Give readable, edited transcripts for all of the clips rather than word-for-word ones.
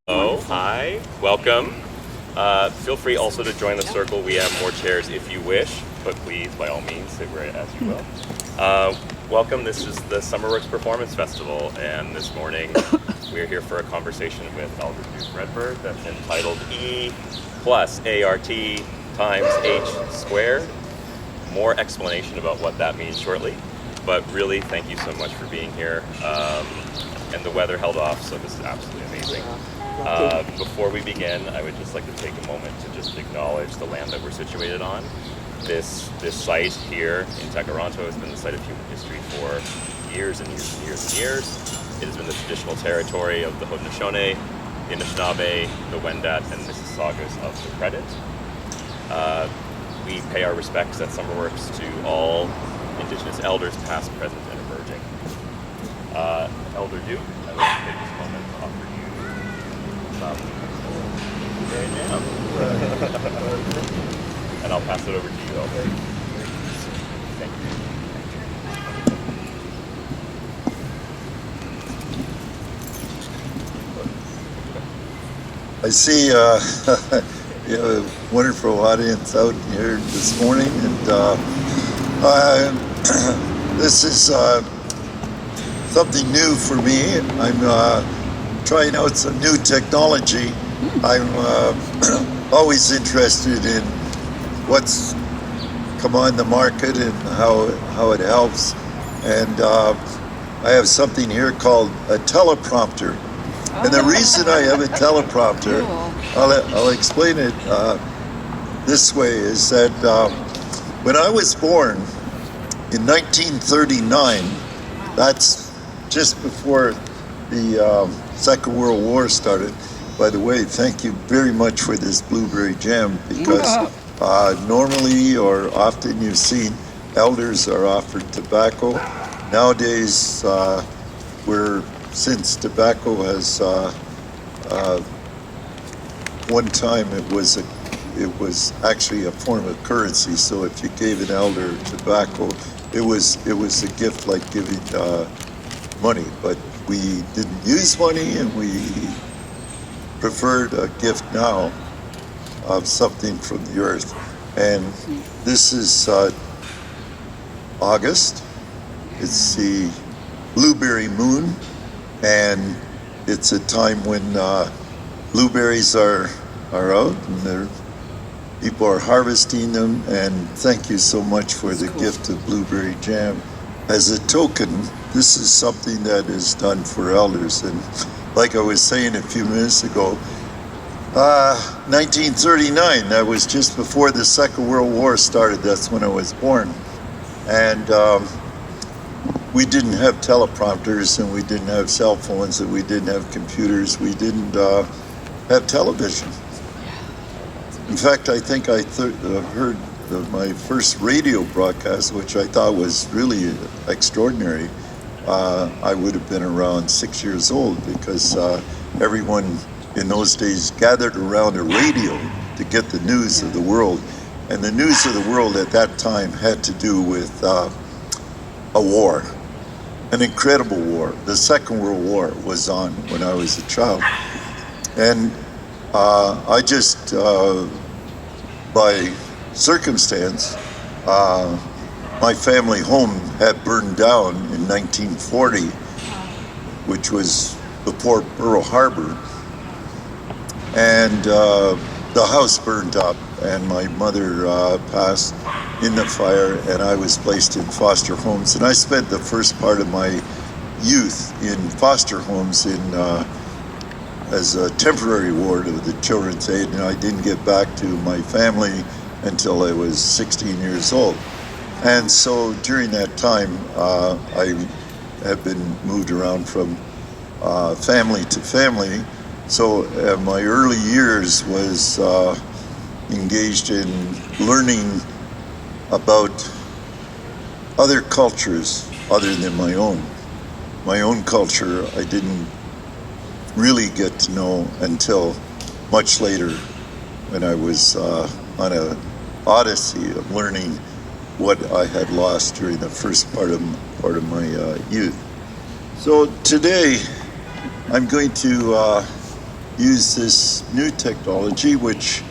Oh, hi, welcome. Feel free also to join the circle. We have more chairs if you wish, but please, by all means, sit where as you will. Welcome, this is the SummerWorks Performance Festival, and this morning we're here for a conversation with Elder Duke Redbird that's entitled E+ARTxH2. More explanation about what that means shortly, but really thank you so much for being here. And the weather held off, so this is absolutely amazing. Before we begin, I would just like to take a moment to just acknowledge the land that we're situated on. This site here in Tekaronto has been the site of human history for years and years and years and years. It has been the traditional territory of the Haudenosaunee, the Anishinaabe, the Wendat, and Mississaugas of the Credit. We pay our respects at SummerWorks to all Indigenous elders, past, present, and emerging. Elder Duke, I would like to take this moment to offer you some blueberry jam. And I'll pass it over to you, Elder. Thank you. I see you have a wonderful audience out here this morning, and this is something new for me. I'm trying out some new technology. I'm always interested in what's come on the market and how it helps. And I have something here called a teleprompter. And the reason I have a teleprompter, I'll explain it this way, is that when I was born in 1939, that's just before the Second World War started. By the way, thank you very much for this blueberry jam, because normally or often you've seen elders are offered tobacco. Nowadays, since tobacco has one time it was actually a form of currency. So if you gave an elder tobacco, it was a gift like giving money. But we didn't use money, and we preferred a gift now of something from the earth. And this is August. It's the blueberry moon, and it's a time when blueberries are out, and people are harvesting them. And thank you so much for the gift of blueberry jam. As a token, this is something that is done for elders. And like I was saying a few minutes ago, 1939, that was just before the Second World War started. That's when I was born. And we didn't have teleprompters, and we didn't have cell phones, and we didn't have computers. We didn't have television. In fact, I think I heard my first radio broadcast, which I thought was really extraordinary. I would have been around 6 years old, because everyone in those days gathered around a radio to get the news of the world. And the news of the world at that time had to do with a war, an incredible war. The Second World War was on when I was a child. And I just, by circumstance, my family home had burned down in 1940, which was before Pearl Harbor. And the house burned up, and my mother passed in the fire, and I was placed in foster homes. And I spent the first part of my youth in foster homes as a temporary ward of the Children's Aid, and I didn't get back to my family until I was 16 years old. And so during that time, I have been moved around from family to family. So my early years was engaged in learning about other cultures other than my own. My own culture I didn't really get to know until much later, when I was on an odyssey of learning what I had lost during the first part of my youth. So today I'm going to use this new technology, which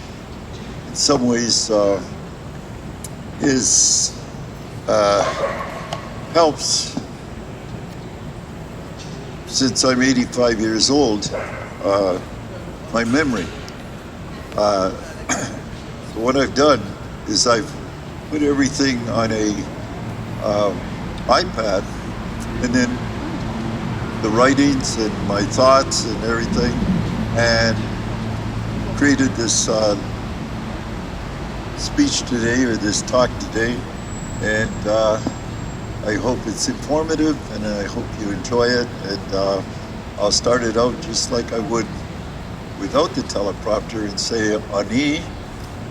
in some ways helps, since I'm 85 years old, my memory. So what I've done is I've put everything on a iPad, and then the writings and my thoughts and everything, and created this speech today, or this talk today, and I hope it's informative, and I hope you enjoy it. And I'll start it out just like I would without the teleprompter and say ani,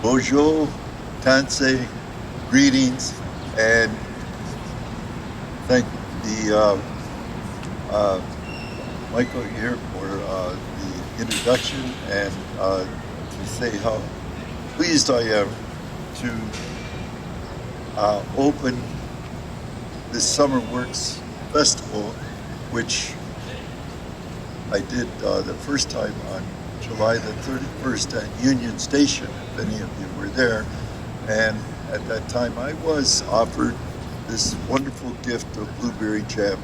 bonjour, tanse, greetings, and thank the Michael here for the introduction, and to say how pleased I am to open this SummerWorks festival, which I did the first time on July the 31st at Union Station, if any of you were there. And at that time I was offered this wonderful gift of blueberry jam.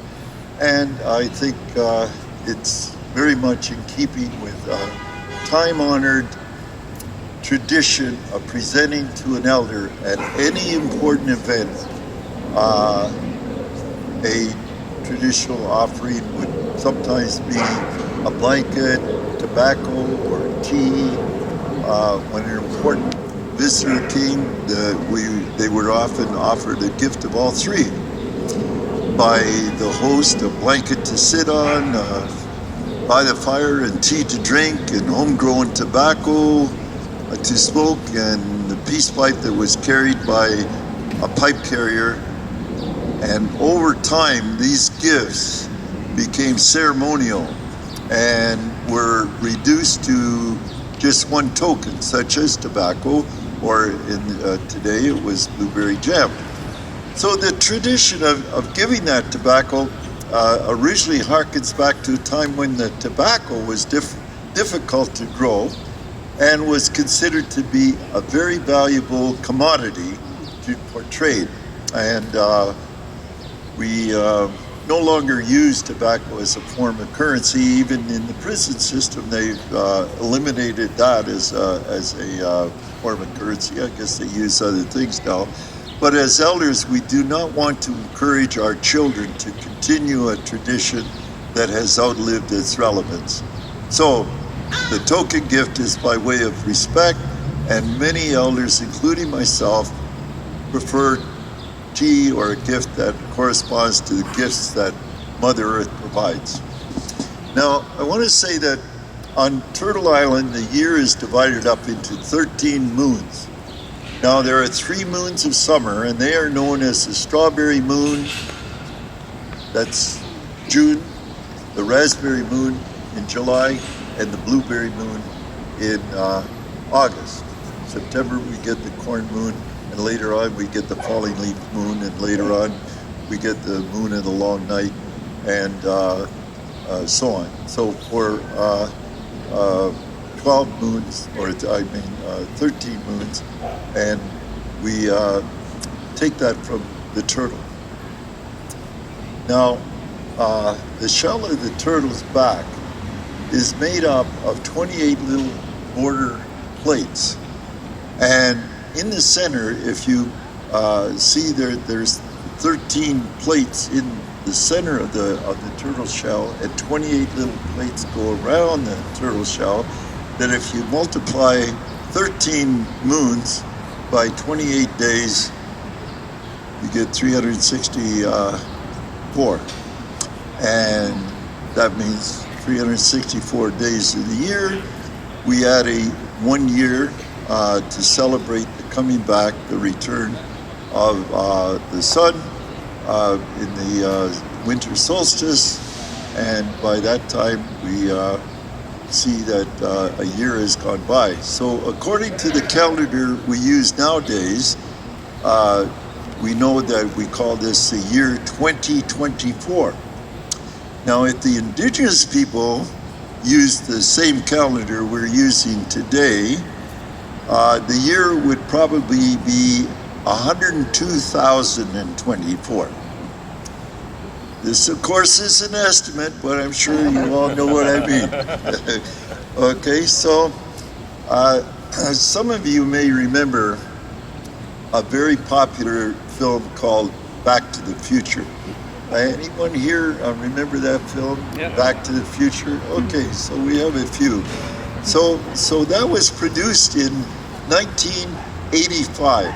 And I think it's very much in keeping with time-honored tradition of presenting to an elder at any important event. A traditional offering would sometimes be a blanket, tobacco, or tea. When an important visitor came, they were often offered a gift of all three. By the host, a blanket to sit on, by the fire, and tea to drink, and homegrown tobacco to smoke, and the peace pipe that was carried by a pipe carrier. And over time, these gifts became ceremonial and were reduced to just one token, such as tobacco, or today it was blueberry jam. So the tradition of giving that tobacco originally harkens back to a time when the tobacco was difficult to grow and was considered to be a very valuable commodity for trade. And we no longer use tobacco as a form of currency. Even in the prison system, they've eliminated that as a form of currency. I guess they use other things now. But as elders, we do not want to encourage our children to continue a tradition that has outlived its relevance. So the token gift is by way of respect, and many elders, including myself, prefer tea or a gift that corresponds to the gifts that Mother Earth provides. Now, I want to say that on Turtle Island, the year is divided up into 13 moons. Now, there are 3 moons of summer, and they are known as the strawberry moon, that's June, the raspberry moon in July, and the blueberry moon in August. September, we get the corn moon, and later on, we get the falling leaf moon, and later on, we get the moon of the long night, and so on. So for 12 moons, or 13 moons, and we take that from the turtle. Now, the shell of the turtle's back is made up of 28 little border plates, and in the center, if you see there's 13 plates in the center of the turtle shell, and 28 little plates go around the turtle shell, that if you multiply 13 moons by 28 days, you get 364. And that means 364 days of the year. We add a 1 year to celebrate the coming back, the return of the sun in the winter solstice, and by that time we see that a year has gone by. So according to the calendar we use nowadays, we know that we call this the year 2024. Now, if the indigenous people used the same calendar we're using today, the year would probably be 102,024. This, of course, is an estimate, but I'm sure you all know what I mean. Okay, so some of you may remember a very popular film called Back to the Future. Anyone here remember that film, Yeah. Back to the Future? Okay, so we have a few. So that was produced in 1985,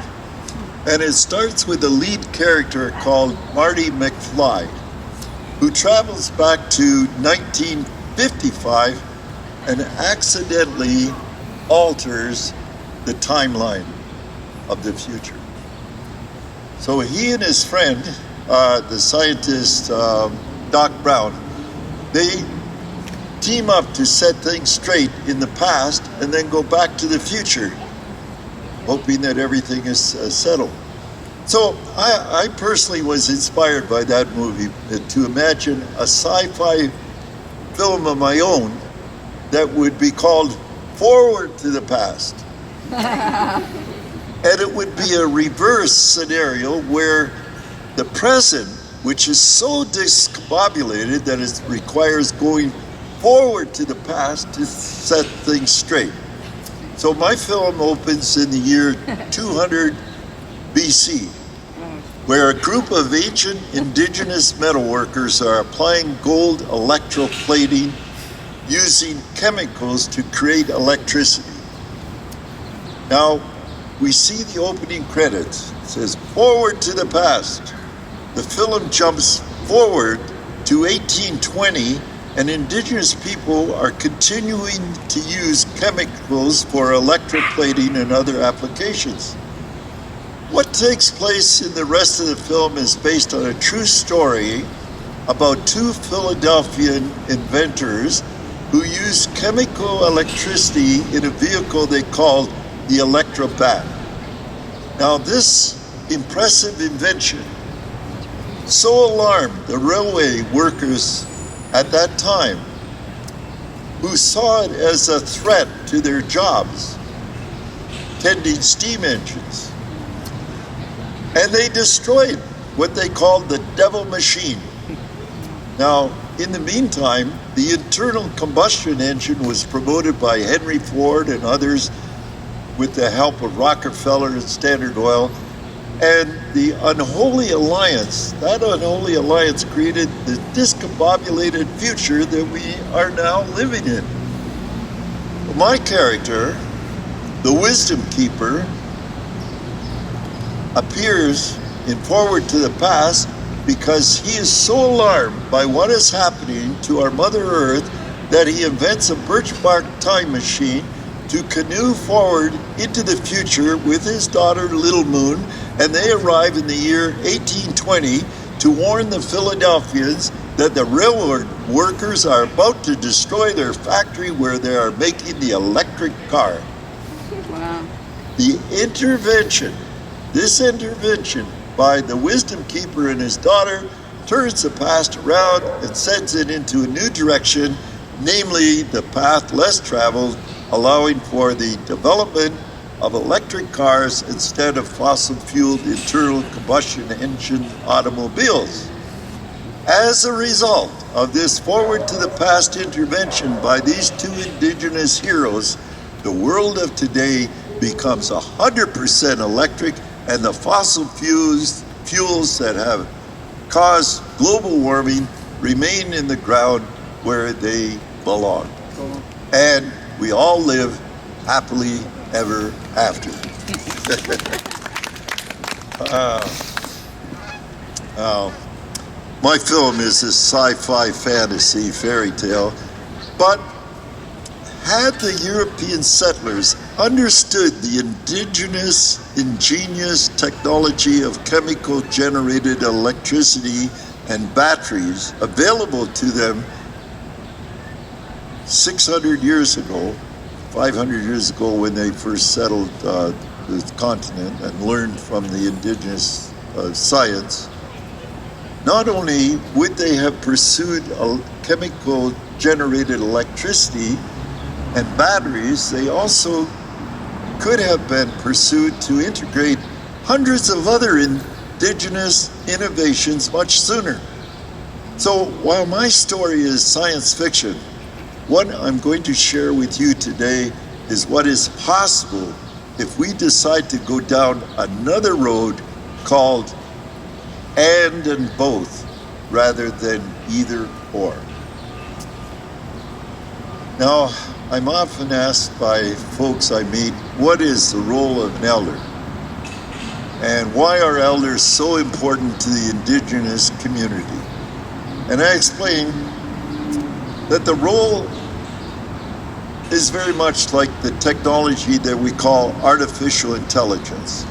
and it starts with a lead character called Marty McFly, who travels back to 1955 and accidentally alters the timeline of the future. So he and his friend, the scientist Doc Brown, they team up to set things straight in the past and then go back to the future, hoping that everything is settled. So I personally was inspired by that movie to imagine a sci-fi film of my own that would be called Forward to the Past. And it would be a reverse scenario where the present, which is so discombobulated that it requires going forward to the past to set things straight. So my film opens in the year 200 BC, where a group of ancient indigenous metalworkers are applying gold electroplating using chemicals to create electricity. Now, we see the opening credits. It says, forward to the past. The film jumps forward to 1820, and indigenous people are continuing to use chemicals for electroplating and other applications. What takes place in the rest of the film is based on a true story about two Philadelphian inventors who used chemical electricity in a vehicle they called the Electrobat. Now, this impressive invention so alarmed the railway workers at that time, who saw it as a threat to their jobs, tending steam engines. And they destroyed what they called the devil machine. Now, in the meantime, the internal combustion engine was promoted by Henry Ford and others with the help of Rockefeller and Standard Oil. And the unholy alliance, that unholy alliance created the discombobulated future that we are now living in. My character, the Wisdom Keeper, appears in Forward to the Past because he is so alarmed by what is happening to our Mother Earth that he invents a birch bark time machine to canoe forward into the future with his daughter Little Moon, and they arrive in the year 1820 to warn the Philadelphians that the railroad workers are about to destroy their factory where they are making the electric car. Wow. This intervention by the Wisdom Keeper and his daughter turns the past around and sends it into a new direction, namely the path less traveled, allowing for the development of electric cars instead of fossil-fueled internal combustion engine automobiles. As a result of this Forward to the Past intervention by these two indigenous heroes, the world of today becomes 100% electric, and the fossil fuels that have caused global warming remain in the ground where they belong. Cool. And we all live happily ever after. My film is a sci-fi fantasy fairy tale, but had the European settlers understood the indigenous, ingenious technology of chemical-generated electricity and batteries available to them 600 years ago, 500 years ago when they first settled the continent and learned from the indigenous science, not only would they have pursued chemical generated electricity and batteries, they also could have been pursued to integrate hundreds of other indigenous innovations much sooner. So while my story is science fiction, what I'm going to share with you today is what is possible if we decide to go down another road called and both rather than either or. Now, I'm often asked by folks I meet, what is the role of an elder? And why are elders so important to the indigenous community? And I explain that the role is very much like the technology that we call artificial intelligence,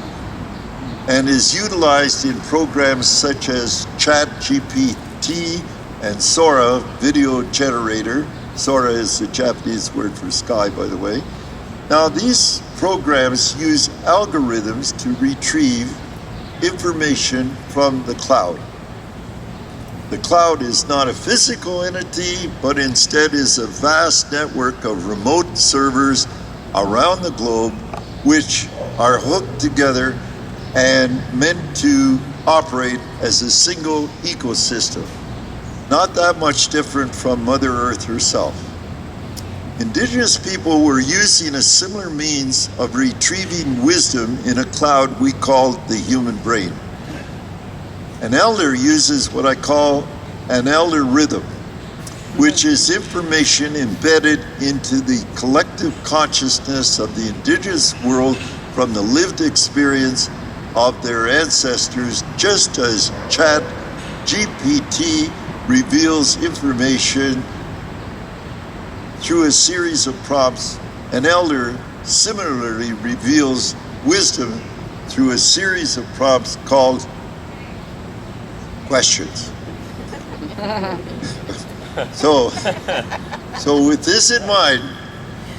and is utilized in programs such as ChatGPT and Sora video generator. Sora is the Japanese word for sky, by the way. Now, these programs use algorithms to retrieve information from the cloud. The cloud is not a physical entity, but instead is a vast network of remote servers around the globe, which are hooked together and meant to operate as a single ecosystem. Not that much different from Mother Earth herself. Indigenous people were using a similar means of retrieving wisdom in a cloud we called the human brain. An elder uses what I call an elder rhythm, which is information embedded into the collective consciousness of the indigenous world from the lived experience of their ancestors, just as ChatGPT reveals information through a series of prompts. An elder similarly reveals wisdom through a series of prompts called questions. So with this in mind,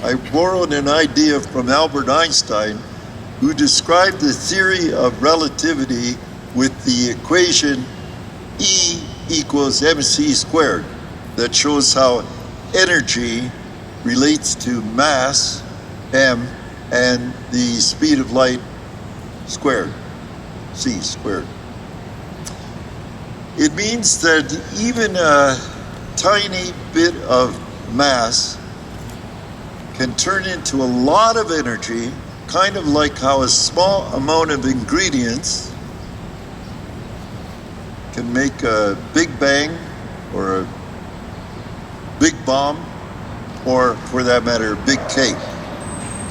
I borrowed an idea from Albert Einstein, who described the theory of relativity with the equation E equals mc squared, that shows how energy relates to mass, m, and the speed of light squared, c squared. It means that even a tiny bit of mass can turn into a lot of energy, kind of like how a small amount of ingredients can make a big bang or a big bomb, or for that matter, a big cake.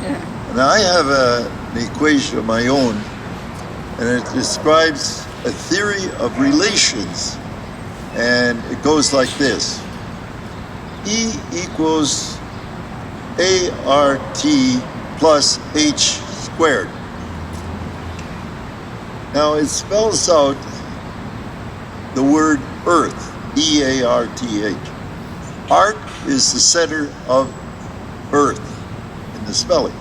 Yeah. And I have an equation of my own, and it describes a theory of relations, and it goes like this: E equals ART plus H squared. Now it spells out the word earth, E-A-R-T-H. Art is the center of earth in the spelling.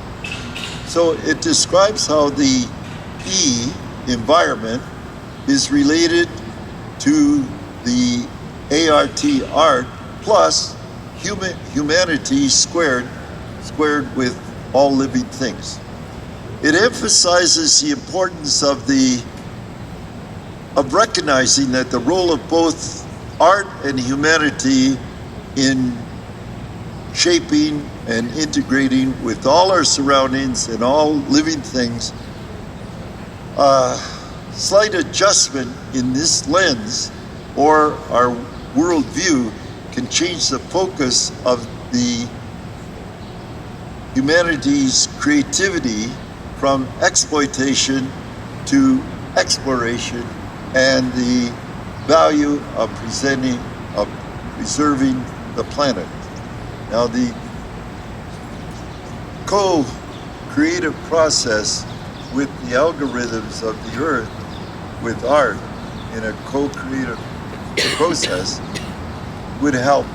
So it describes how the E, environment, is related to the ART, art, plus humanity squared with all living things. It emphasizes the importance of recognizing that the role of both art and humanity in shaping and integrating with all our surroundings and all living things. Slight adjustment in this lens or our worldview can change the focus of the humanity's creativity from exploitation to exploration, and the value of preserving the planet. Now, the co-creative process with the algorithms of the earth with art in a co-creative process would help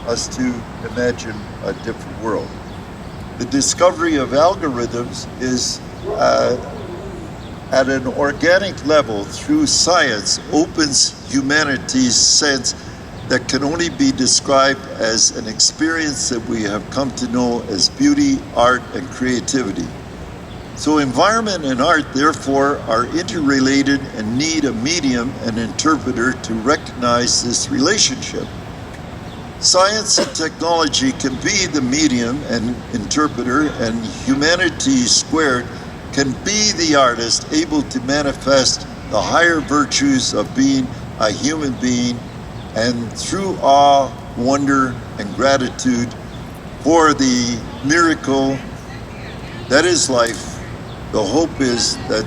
us to imagine a different world. The discovery of algorithms is at an organic level through science opens humanity's sense that can only be described as an experience that we have come to know as beauty, art, and creativity. So environment and art, therefore, are interrelated and need a medium and interpreter to recognize this relationship. Science and technology can be the medium and interpreter, and humanity squared can be the artist able to manifest the higher virtues of being a human being, and through awe, wonder, and gratitude for the miracle that is life, the hope is that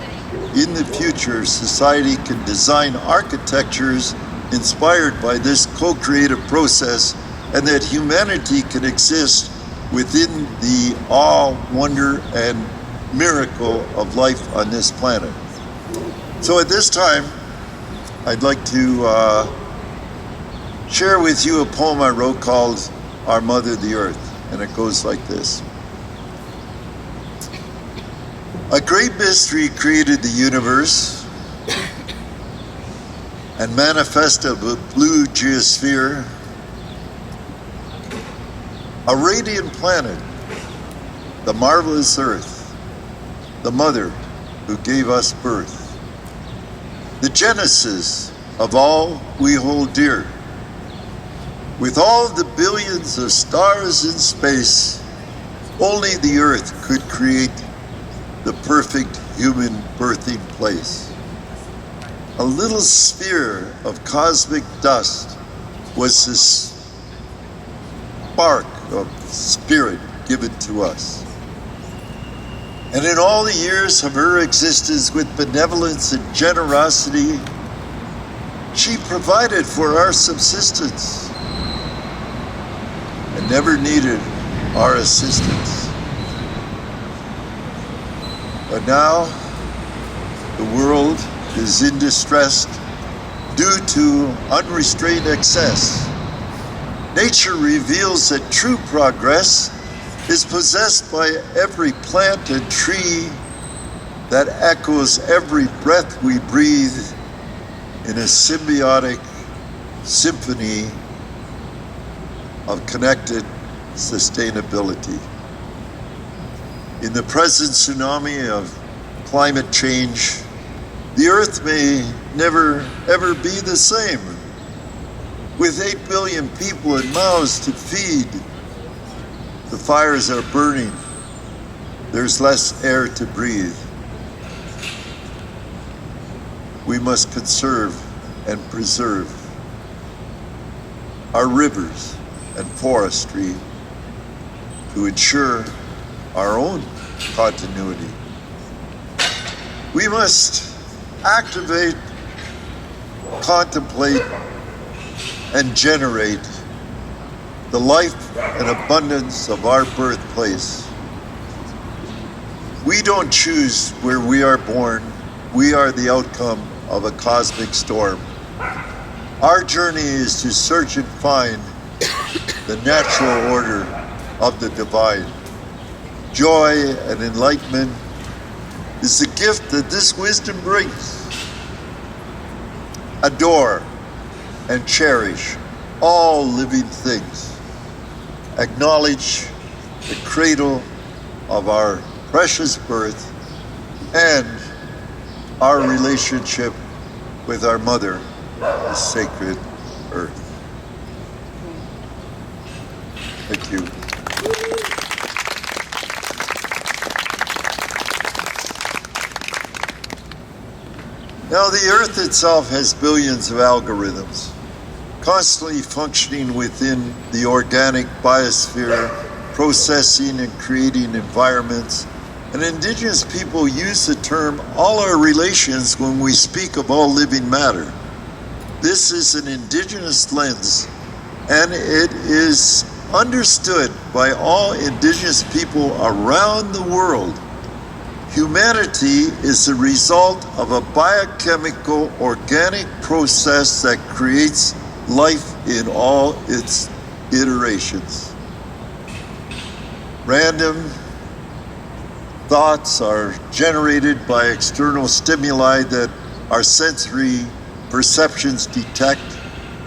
in the future society can design architectures inspired by this co-creative process, and that humanity can exist within the awe, wonder, and miracle of life on this planet. So at this time, I'd like to share with you a poem I wrote called Our Mother the Earth, and it goes like this. A great mystery created the universe and manifested a blue geosphere, a radiant planet, the marvelous Earth, the mother who gave us birth, the genesis of all we hold dear. With all the billions of stars in space, only the Earth could create the perfect human birthing place. A little sphere of cosmic dust was the spark of spirit given to us. And in all the years of her existence, with benevolence and generosity, she provided for our subsistence and never needed our assistance. But now, the world is in distress due to unrestrained excess. Nature reveals that true progress is possessed by every plant and tree that echoes every breath we breathe in a symbiotic symphony of connected sustainability. In the present tsunami of climate change, the Earth may never ever be the same. With 8 billion people and mouths to feed, the fires are burning. There's less air to breathe. We must conserve and preserve our rivers and forestry to ensure our own continuity. We must activate, contemplate, and generate the life and abundance of our birthplace. We don't choose where we are born. We are the outcome of a cosmic storm. Our journey is to search and find the natural order of the divine. Joy and enlightenment is the gift that this wisdom brings. Adore and cherish all living things. Acknowledge the cradle of our precious birth and our relationship with our mother, the sacred earth. Thank you. Now, the earth itself has billions of algorithms, constantly functioning within the organic biosphere, processing and creating environments. And indigenous people use the term all our relations when we speak of all living matter. This is an indigenous lens, and it is understood by all indigenous people around the world. Humanity is the result of a biochemical organic process that creates life in all its iterations. Random, thoughts are generated by external stimuli that our sensory perceptions detect,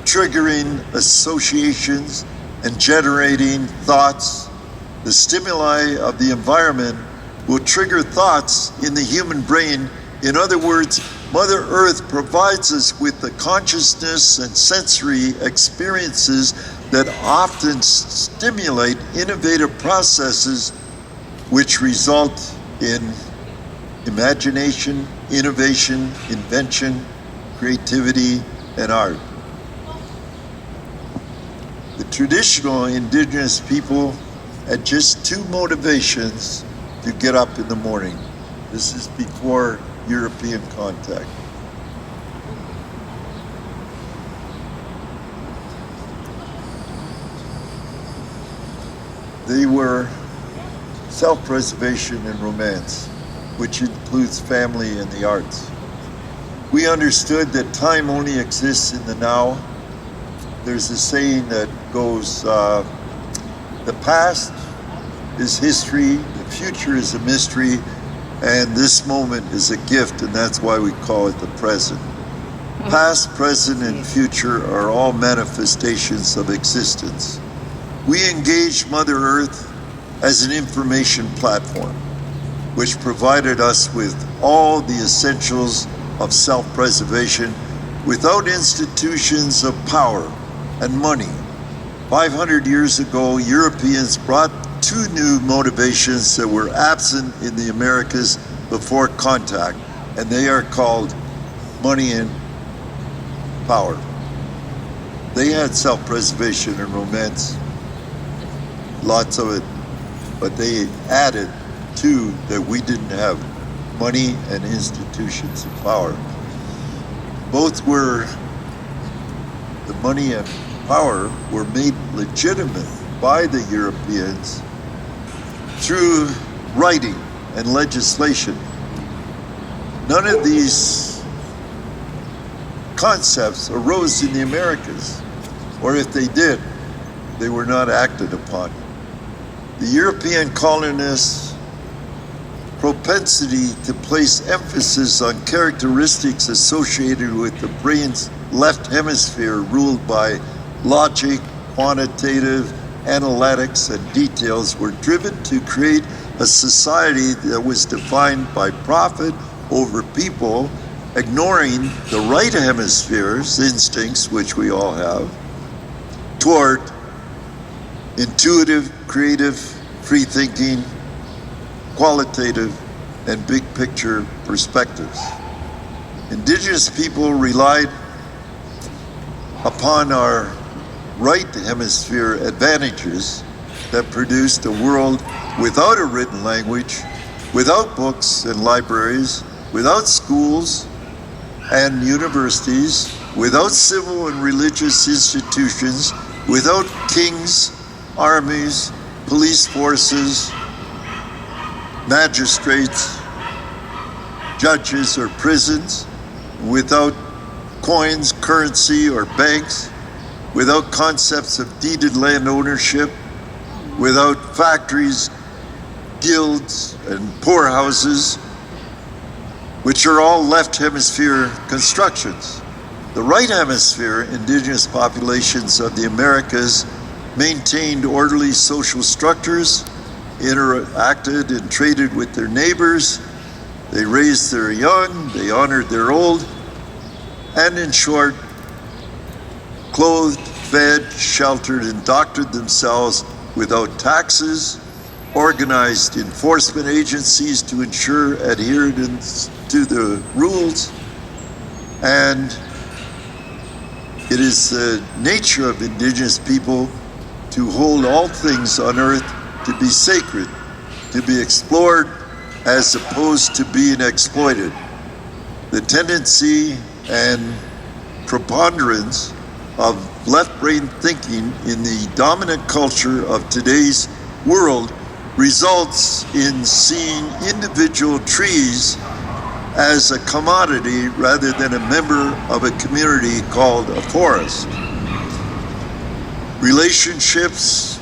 triggering associations and generating thoughts. The stimuli of the environment will trigger thoughts in the human brain. In other words, Mother Earth provides us with the consciousness and sensory experiences that often stimulate innovative processes which result in imagination, innovation, invention, creativity, and art. The traditional indigenous people had just two motivations to get up in the morning. This is before European contact. They were self-preservation and romance, which includes family and the arts. We understood that time only exists in the now. There's a saying that goes, the past is history, the future is a mystery, and this moment is a gift, and that's why we call it the present. Past, present, and future are all manifestations of existence. We engaged Mother Earth as an information platform, which provided us with all the essentials of self-preservation without institutions of power and money. 500 years ago, Europeans brought two new motivations that were absent in the Americas before contact, and they are called money and power. They had self-preservation and romance, lots of it, but they added two that we didn't have, money and institutions of power. Both were, the money and power were made legitimate by the Europeans through writing and legislation. None of these concepts arose in the Americas, or if they did, they were not acted upon. The European colonists' propensity to place emphasis on characteristics associated with the brain's left hemisphere ruled by logic, quantitative, analytics, and details were driven to create a society that was defined by profit over people, ignoring the right hemisphere's instincts, which we all have, toward intuitive, creative, free-thinking, qualitative, and big picture perspectives. Indigenous people relied upon our right hemisphere advantages that produced a world without a written language, without books and libraries, without schools and universities, without civil and religious institutions, without kings, armies, police forces, magistrates, judges, or prisons, without coins, currency, or banks, without concepts of deeded land ownership, without factories, guilds, and poorhouses, which are all left hemisphere constructions. The right hemisphere indigenous populations of the Americas maintained orderly social structures, interacted and traded with their neighbors, they raised their young, they honored their old, and in short, clothed, fed, sheltered, and doctored themselves without taxes, organized enforcement agencies to ensure adherence to the rules, and it is the nature of indigenous people to hold all things on earth to be sacred, to be explored as opposed to being exploited. The tendency and preponderance of left brain thinking in the dominant culture of today's world results in seeing individual trees as a commodity rather than a member of a community called a forest. Relationships,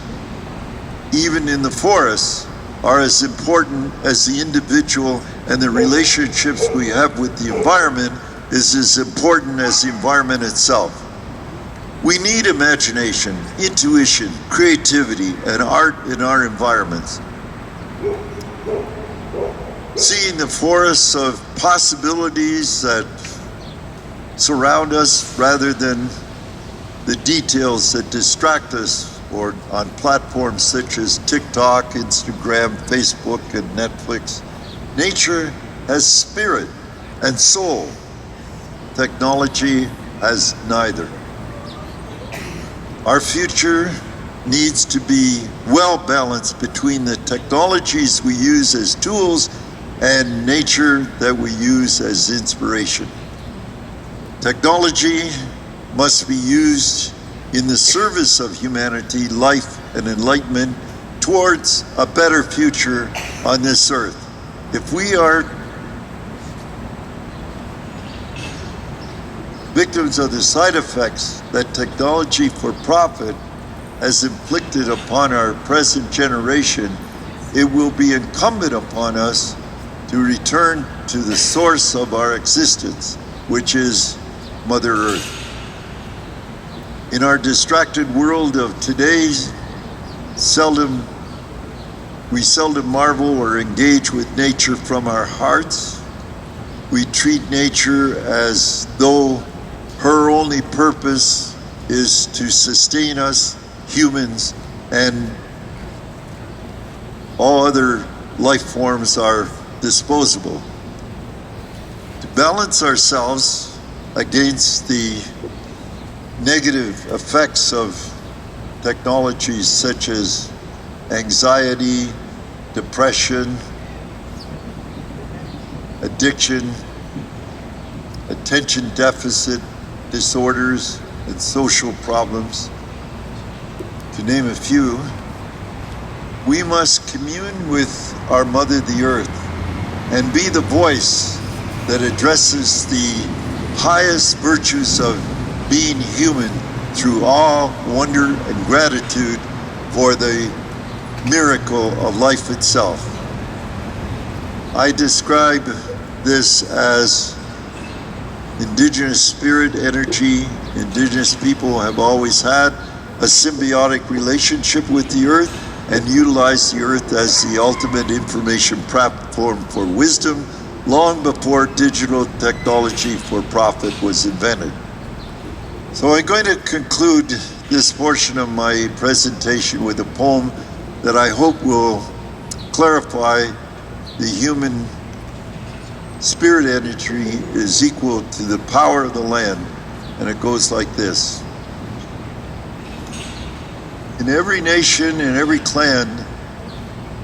even in the forest, are as important as the individual, and the relationships we have with the environment is as important as the environment itself. We need imagination, intuition, creativity, and art in our environments. Seeing the forests of possibilities that surround us rather than the details that distract us, or on platforms such as TikTok, Instagram, Facebook, and Netflix. Nature has spirit and soul. Technology has neither. Our future needs to be well balanced between the technologies we use as tools and nature that we use as inspiration. Technology must be used in the service of humanity, life, and enlightenment towards a better future on this earth. If we are victims of the side effects that technology for profit has inflicted upon our present generation, it will be incumbent upon us to return to the source of our existence, which is Mother Earth. In our distracted world of today, we seldom marvel or engage with nature from our hearts. We treat nature as though her only purpose is to sustain us, humans, and all other life forms are disposable. To balance ourselves against the negative effects of technologies such as anxiety, depression, addiction, attention deficit disorders, and social problems, to name a few, we must commune with our Mother the Earth and be the voice that addresses the highest virtues of being human through awe, wonder, and gratitude for the miracle of life itself. I describe this as indigenous spirit energy. Indigenous people have always had a symbiotic relationship with the earth and utilized the earth as the ultimate information platform for wisdom long before digital technology for profit was invented. So I'm going to conclude this portion of my presentation with a poem that I hope will clarify the human spirit energy is equal to the power of the land. And it goes like this. In every nation, in every clan,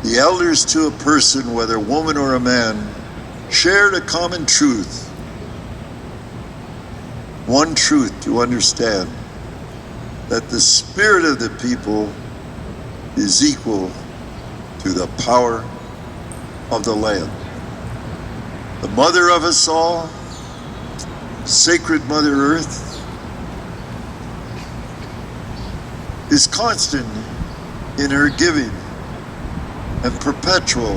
the elders to a person, whether woman or a man, shared a common truth. One truth to understand, that the spirit of the people is equal to the power of the land. The mother of us all, sacred Mother Earth, is constant in her giving and perpetual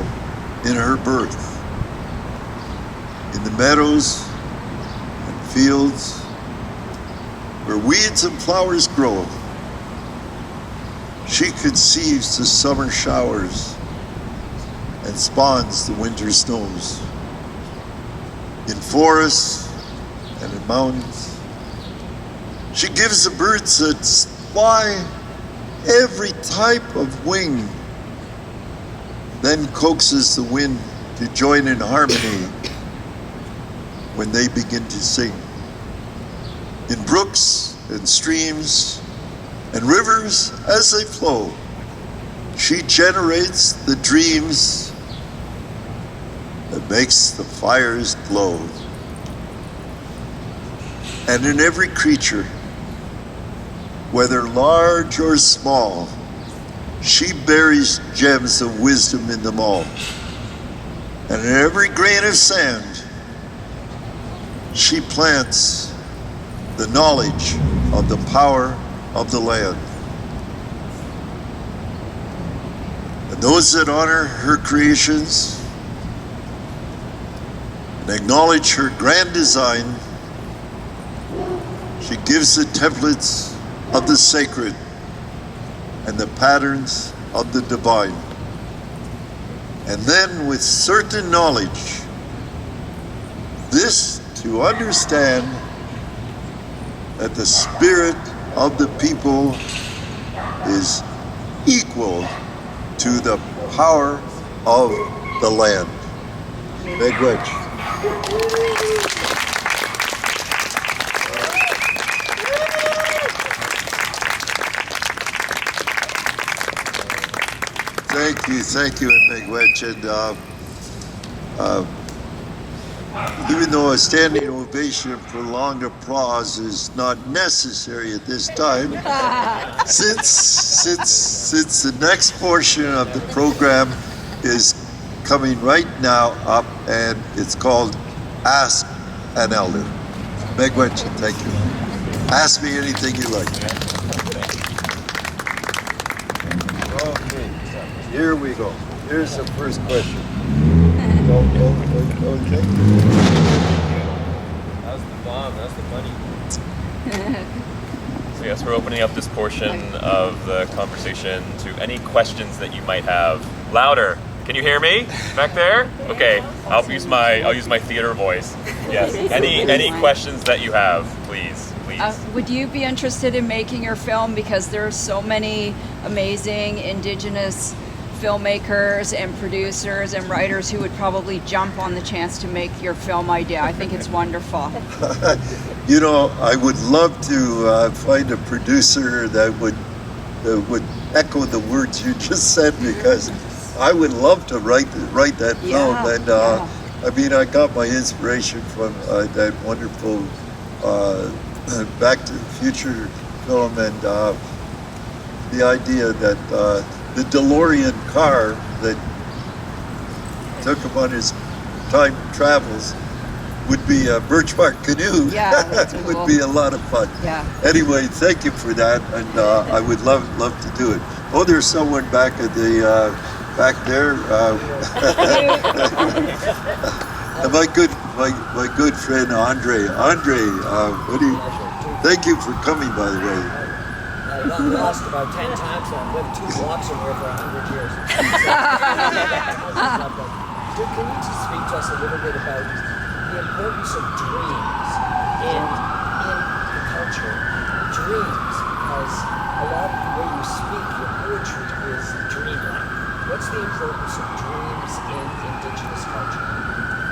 in her birth. In the meadows and fields where weeds and flowers grow, she conceives the summer showers and spawns the winter snows. In forests and in mountains, she gives the birds that fly every type of wing, then coaxes the wind to join in harmony when they begin to sing. In brooks and streams and rivers as they flow, she generates the dreams that makes the fires glow. And in every creature, whether large or small, she buries gems of wisdom in them all. And in every grain of sand, she plants the knowledge of the power of the land. And Those that honor her creations and acknowledge her grand design, she gives the templates of the sacred and the patterns of the divine. And then with certain knowledge, this to understand that the spirit of the people is equal to the power of the land. Miigwech. Thank you, Miigwech. And even though a standing ovation and prolonged applause is not necessary at this time, since the next portion of the program is coming right now up, and it's called Ask an Elder. Miigwech, thank you. Ask me anything you like. Okay, here we go. Here's the first question. Okay. That was the bomb. That's the money. So yes, we're opening up this portion of the conversation to any questions that you might have. Louder. Can you hear me back there? Okay, I'll use my theater voice. Yes. Any questions that you have, please. Would you be interested in making your film, because there are so many amazing Indigenous filmmakers and producers and writers who would probably jump on the chance to make your film idea? I think it's wonderful. You know, I would love to find a producer that would echo the words you just said, because I would love to write that film. And I mean, I got my inspiration from that wonderful Back to the Future film, and the idea that the DeLorean car that took him on his time travels would be a birchbark canoe. Yeah, that's cool. Would be a lot of fun. Yeah. Anyway, thank you for that, and I would love to do it. Oh, there's someone back at the back there. My good friend Andre. Thank you for coming, by the way. I've lost about 10 times now. I've lived 2 blocks from here for 100 years. Duke, can you just speak to us a little bit about the importance of dreams in the culture? Dreams, because a lot of the way you speak, your poetry is dreamlike. What's the importance of dreams in Indigenous culture?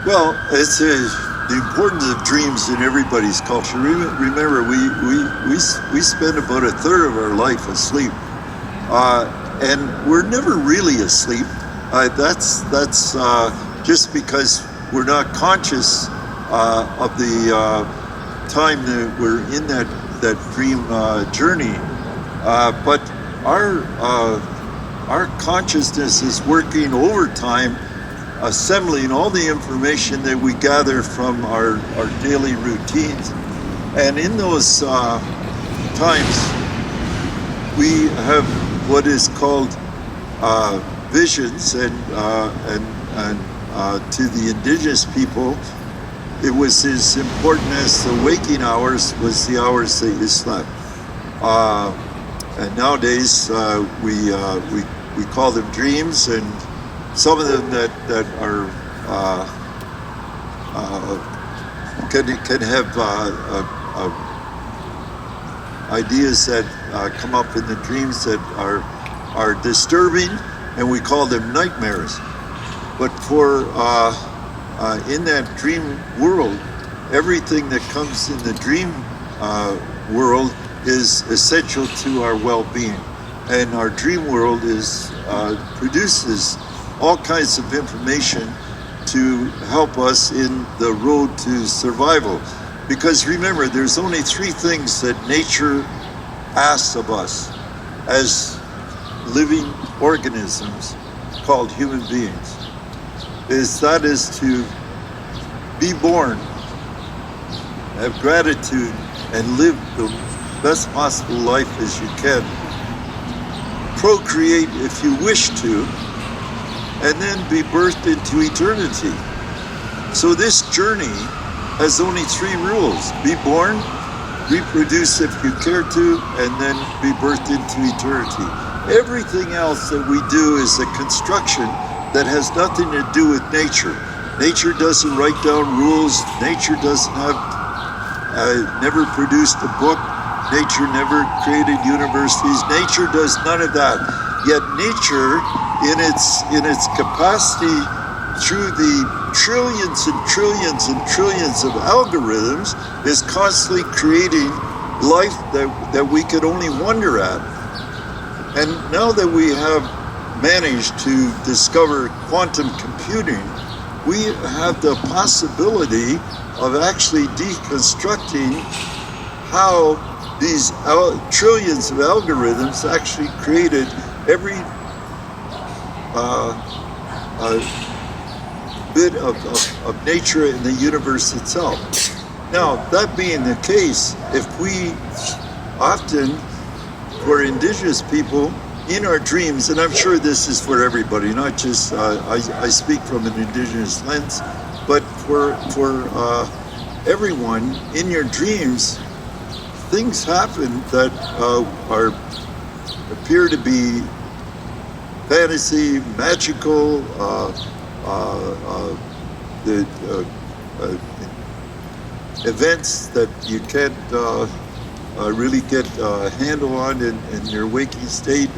Well, it's the importance of dreams in everybody's culture. Remember, we spend about a third of our life asleep, and we're never really asleep. That's just because we're not conscious of the time that we're in that dream journey. But our consciousness is working overtime, assembling all the information that we gather from our daily routines. And in those times, we have what is called visions, and to the Indigenous people, it was as important as the waking hours was the hours that you slept. And nowadays, we call them dreams, and some of them that are can have ideas that come up in the dreams that are disturbing, and we call them nightmares. But for in that dream world, everything that comes in the dream world is essential to our well-being, and our dream world produces all kinds of information to help us in the road to survival. Because remember, there's only 3 things that nature asks of us as living organisms called human beings. That is to be born, have gratitude, and live the best possible life as you can. Procreate if you wish to, and then be birthed into eternity. So this journey has only 3 rules. Be born, reproduce if you care to, and then be birthed into eternity. Everything else that we do is a construction that has nothing to do with nature. Nature doesn't write down rules. Nature doesn't have, never produced a book. Nature never created universities. Nature does none of that. Yet nature, in its capacity through the trillions and trillions and trillions of algorithms, is constantly creating life that we could only wonder at. And now that we have managed to discover quantum computing, we have the possibility of actually deconstructing how these trillions of algorithms actually created every bit of nature in the universe itself. Now, that being the case, if we often, for indigenous people, in our dreams, and I'm sure this is for everybody, not just, I speak from an indigenous lens, but for everyone, in your dreams, things happen that appear to be fantasy, magical, events that you can't really get a handle on in your waking state,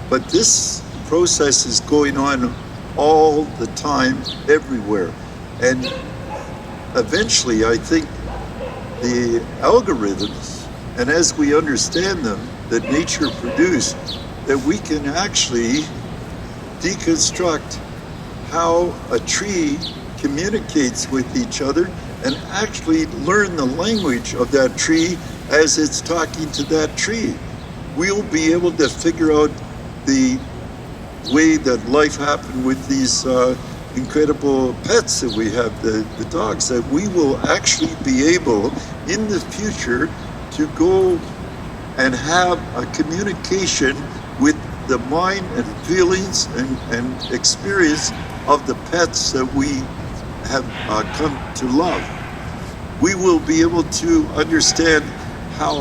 but this process is going on all the time, everywhere, and eventually, I think the algorithms, and as we understand them, that nature produced, that we can actually deconstruct how a tree communicates with each other and actually learn the language of that tree as it's talking to that tree. We'll be able to figure out the way that life happened with these incredible pets that we have, the dogs, that we will actually be able in the future to go and have a communication with the mind and feelings and experience of the pets that we have come to love. We will be able to understand how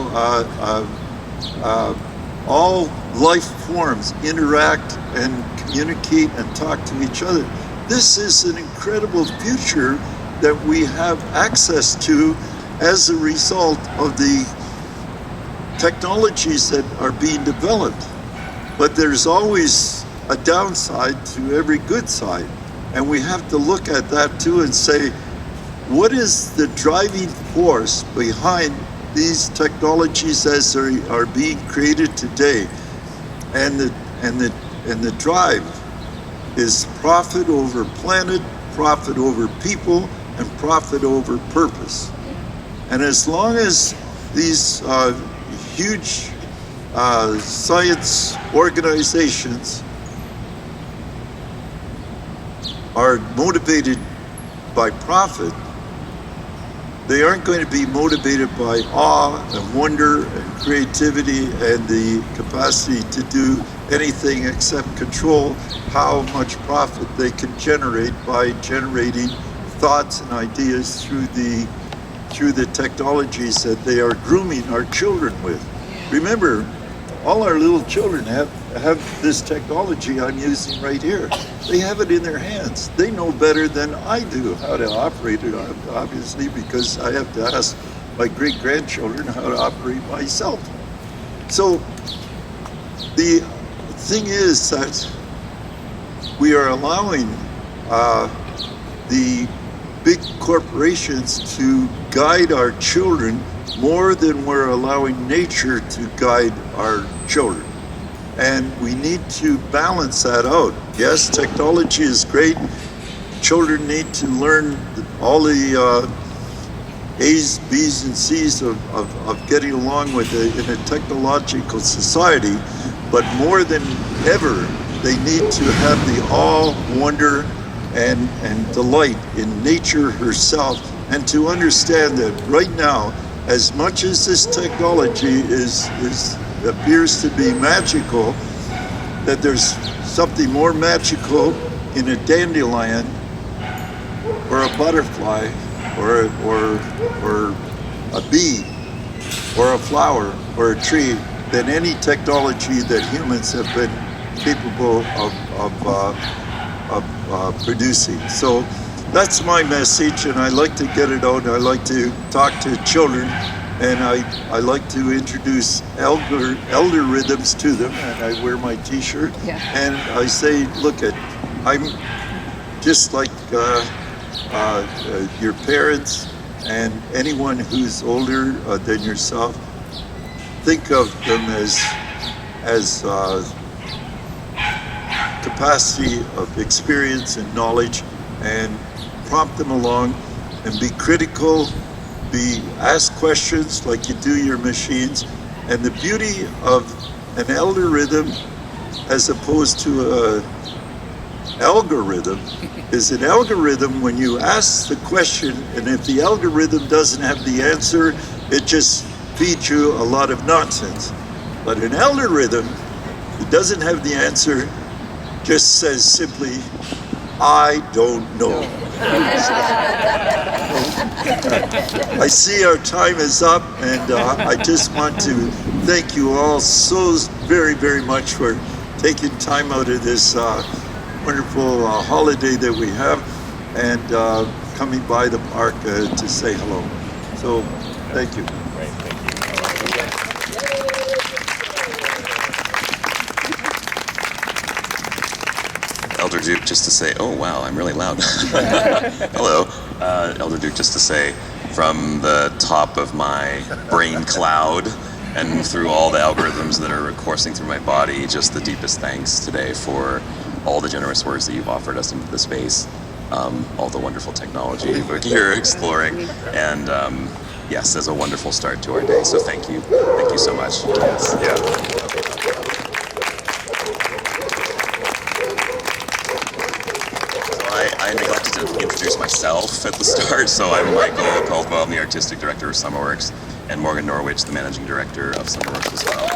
all life forms interact and communicate and talk to each other. This is an incredible future that we have access to as a result of the technologies that are being developed. But there's always a downside to every good side. And we have to look at that too and say, what is the driving force behind these technologies as they are being created today? And the drive is profit over planet, profit over people, and profit over purpose. And as long as these huge science organizations are motivated by profit, they aren't going to be motivated by awe and wonder and creativity and the capacity to do anything except control how much profit they can generate by generating thoughts and ideas through the technologies that they are grooming our children with. Remember, all our little children have this technology I'm using right here. They have it in their hands. They know better than I do how to operate it, obviously, because I have to ask my great-grandchildren how to operate my cell phone. So the thing is that we are allowing the big corporations to guide our children more than we're allowing nature to guide our children. And we need to balance that out. Yes, technology is great. Children need to learn all the A's, B's, and C's of getting along in a technological society. But more than ever, they need to have the awe, wonder, and delight in nature herself, and to understand that right now, as much as this technology appears to be magical, that there's something more magical in a dandelion or a butterfly or a bee or a flower or a tree than any technology that humans have been capable of producing. So that's my message, and I like to get it out. I like to talk to children, and I like to introduce elder rhythms to them, and I wear my t-shirt, and I say, look I'm just like your parents and anyone who's older than yourself. Think of them as capacity of experience and knowledge, and prompt them along, and be critical, ask questions like you do your machines. And the beauty of an elder rhythm as opposed to a algorithm is an algorithm, when you ask the question, and if the algorithm doesn't have the answer, it just feeds you a lot of nonsense. But an elder rhythm, it doesn't have the answer, just says simply, I don't know. I see our time is up, and I just want to thank you all so very, very much for taking time out of this wonderful holiday that we have, and coming by the park to say hello. So, thank you. Great, thank you. Elder Duke, just to say, oh wow, I'm really loud. Hello, Elder Duke, just to say, from the top of my brain cloud and through all the algorithms that are coursing through my body, just the deepest thanks today for all the generous words that you've offered us into the space, all the wonderful technology that you're exploring, and yes, as a wonderful start to our day. So thank you so much. Yes. Yeah. I neglected to introduce myself at the start, so I'm Michael Caldwell. I'm the artistic director of SummerWorks, and Morgan Norwich, the managing director of SummerWorks as well.